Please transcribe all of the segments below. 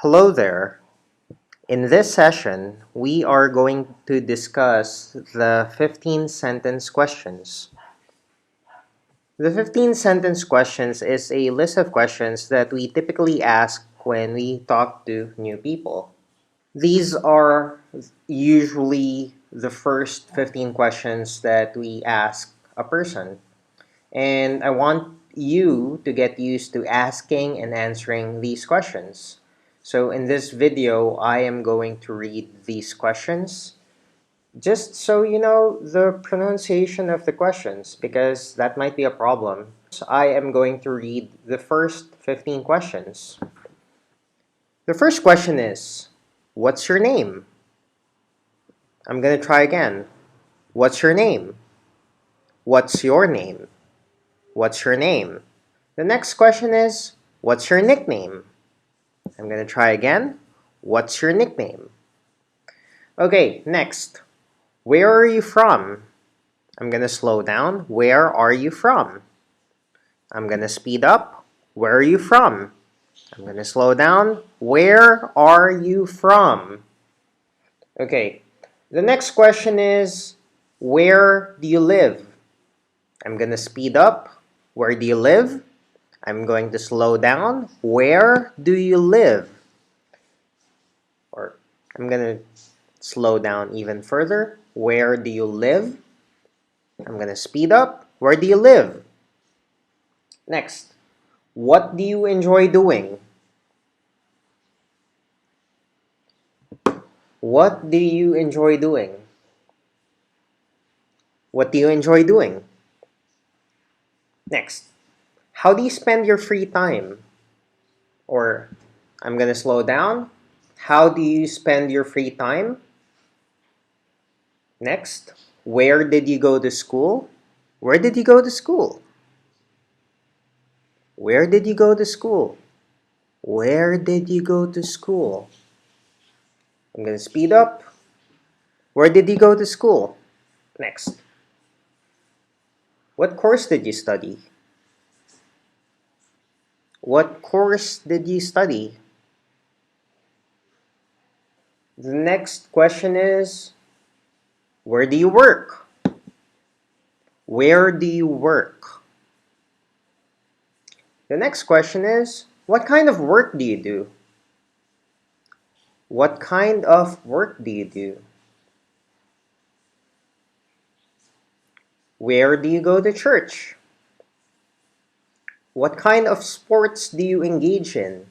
Hello there. In this session, we are going to discuss the 15 sentence questions. The 15 sentence questions is a list of questions that we typically ask when we talk to new people. These are usually the first 15 questions that we ask a person. And I want you to get used to asking and answering these questions. So in this video, I am going to read these questions just so you know the pronunciation of the questions because that might be a problem. I am going to read the first 15 questions. The first question is, what's your name? I'm going to try again. What's your name? What's your name? What's your name? The next question is, what's your nickname? I'm going to try again. What's your nickname? Okay, next. Where are you from? I'm going to slow down. Where are you from? I'm going to speed up. Where are you from? I'm going to slow down. Where are you from? Okay, the next question is, where do you live? I'm going to speed up. Where do you live? I'm going to slow down. Where do you live? Or I'm going to slow down even further. Where do you live? I'm going to speed up. Where do you live? Next, what do you enjoy doing? What do you enjoy doing? What do you enjoy doing? Next, how do you spend your free time? Or I'm going to slow down. How do you spend your free time? Next, where did you go to school? Where did you go to school? Where did you go to school? Where did you go to school? I'm going to speed up. Where did you go to school? Next. What course did you study? What course did you study? The next question is, where do you work? Where do you work? The next question is, what kind of work do you do? What kind of work do you do? Where do you go to church? What kind of sports do you engage in?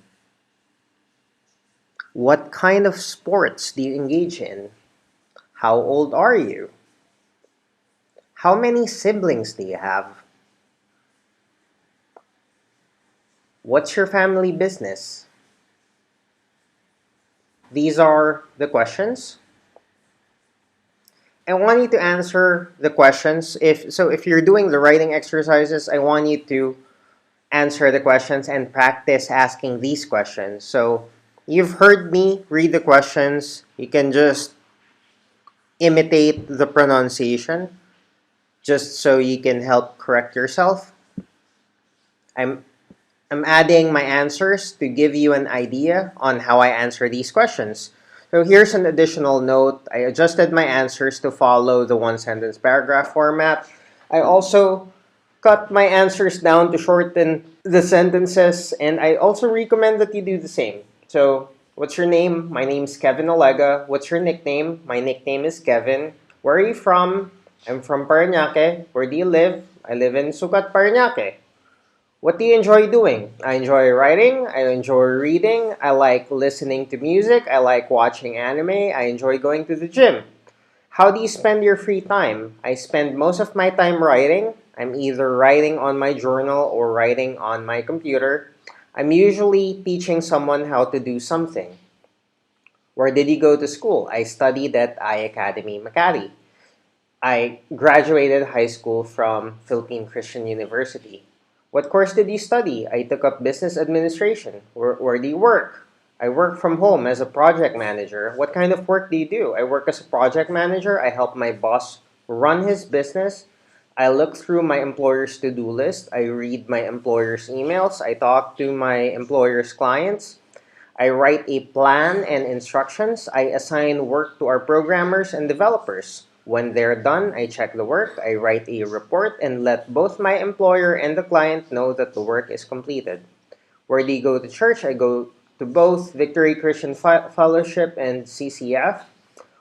What kind of sports do you engage in? How old are you? How many siblings do you have? What's your family business? These are the questions. I want you to answer the questions. If you're doing the writing exercises, I want you to answer the questions and practice asking these questions. So you've heard me read the questions. You can just imitate the pronunciation just so you can help correct yourself. I'm adding my answers to give you an idea on how I answer these questions. So here's an additional note. I adjusted my answers to follow the one-sentence paragraph format. I also cut my answers down to shorten the sentences, and I also recommend that you do the same. So, what's your name? My name's Kevin Olega. What's your nickname? My nickname is Kevin. Where are you from? I'm from Parañaque. Where do you live? I live in Sucat, Parañaque. What do you enjoy doing? I enjoy writing. I enjoy reading. I like listening to music. I like watching anime. I enjoy going to the gym. How do you spend your free time? I spend most of my time writing. I'm either writing on my journal or writing on my computer. I'm usually teaching someone how to do something. Where did you go to school? I studied at Academy Makati. I graduated high school from Philippine Christian University. What course did you study? I took up business administration. Where do you work? I work from home as a project manager. What kind of work do you do? I work as a project manager. I help my boss run his business. I look through my employer's to-do list. I read my employer's emails. I talk to my employer's clients. I write a plan and instructions. I assign work to our programmers and developers. When they're done, I check the work, I write a report, and let both my employer and the client know that the work is completed. Where do you go to church? I go to both Victory Christian Fellowship and CCF.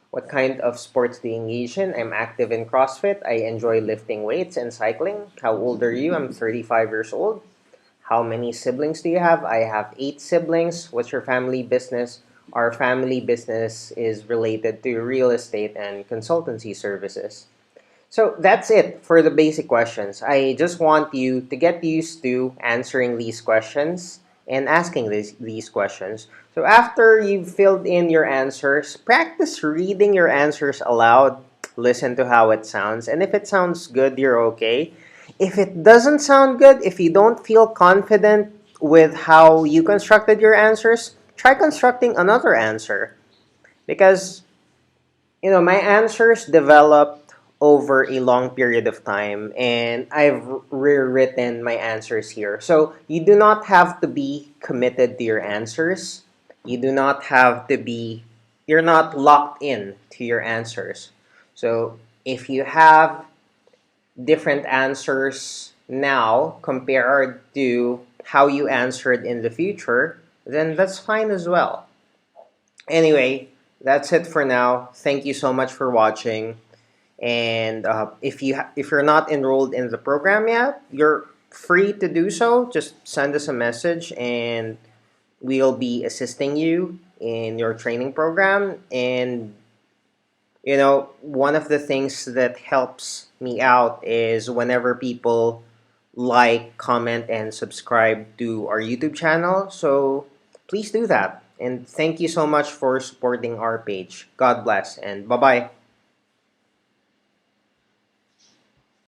What kind of sports do you engage in? I'm active in CrossFit. I enjoy lifting weights and cycling. How old are you? I'm 35 years old. How many siblings do you have? I have 8 siblings. What's your family business? Our family business is related to real estate and consultancy services. So that's it for the basic questions. I just want you to get used to answering these questions and asking these questions. So after you've filled in your answers, practice reading your answers aloud. Listen to how it sounds. And if it sounds good, you're okay. If it doesn't sound good, if you don't feel confident with how you constructed your answers, try constructing another answer. Because my answers developed over a long period of time, and I've rewritten my answers here. So you do not have to be committed to your answers. You do not have to be, you're not locked in to your answers. So if you have different answers now compared to how you answered in the future, then that's fine as well. Anyway, that's it for now. Thank you so much for watching. And if you're not enrolled in the program yet, you're free to do so. Just send us a message, and we'll be assisting you in your training program. And one of the things that helps me out is whenever people like, comment, and subscribe to our YouTube channel. So please do that. And thank you so much for supporting our page. God bless, and bye-bye.